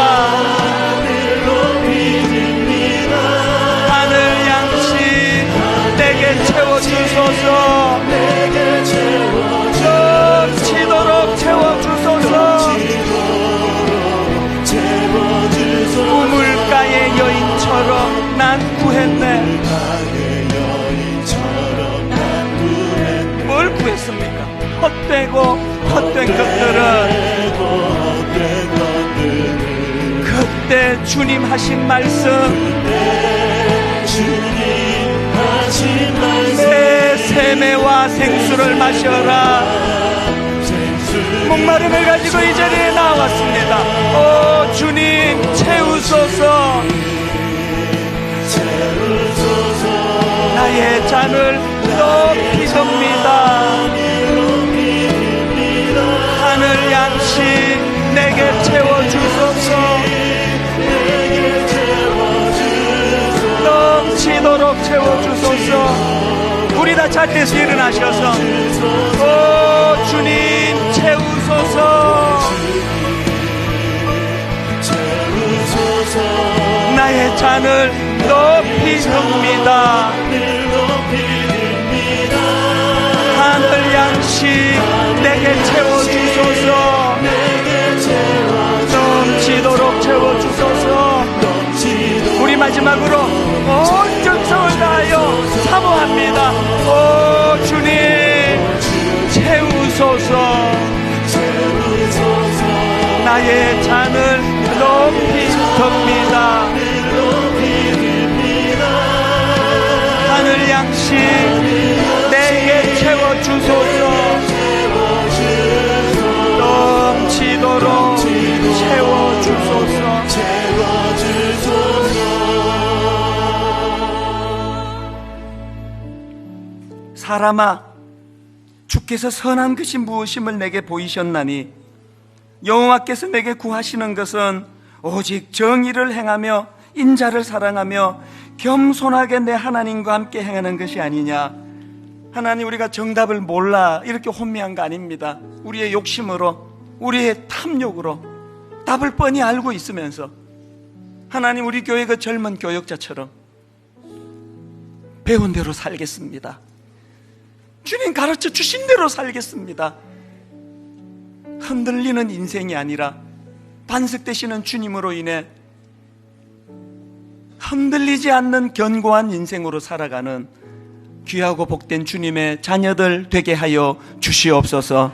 Speaker 1: 하늘 양식 내게 채워주소서. 넘치도록 채워주소서. 우물가의 여인처럼 난 구했네. 뭘 구했습니까? 헛되고 헛된 것들은 그때 주님 하신 말씀, 내 세매와 생수를 마셔라. 목마름을 가지고 이 자리에 나왔습니다. 오 주님 채우소서. 나의 잔을 높이 듭니다. 하늘 양식 내게 채워주소서. 넘치도록 채워주소서. 우리 다 자리에서 일어나셔서 오 주님 채우소서. 나의 잔을 높이 듭니다. 하늘 양식 내게 채워주소서. 넘치도록 채워주소서. 우리 마지막으로 온 정성을 다하여 사모합니다. 오 주님 채우소서. 나의 잔을 높이 듭니다. 하늘 양식 내게 채워주소서. 넘치도록 채워주소서. 사람아, 주께서 선한 것이 무엇임을 내게 보이셨나니 여호와께서 내게 구하시는 것은 오직 정의를 행하며 인자를 사랑하며 겸손하게 내 하나님과 함께 행하는 것이 아니냐. 하나님, 우리가 정답을 몰라 이렇게 혼미한 거 아닙니다. 우리의 욕심으로, 우리의 탐욕으로 답을 뻔히 알고 있으면서 하나님, 우리 교회 그 젊은 교역자처럼 배운 대로 살겠습니다. 주님 가르쳐 주신 대로 살겠습니다. 흔들리는 인생이 아니라 반석되시는 주님으로 인해 흔들리지 않는 견고한 인생으로 살아가는 귀하고 복된 주님의 자녀들 되게 하여 주시옵소서.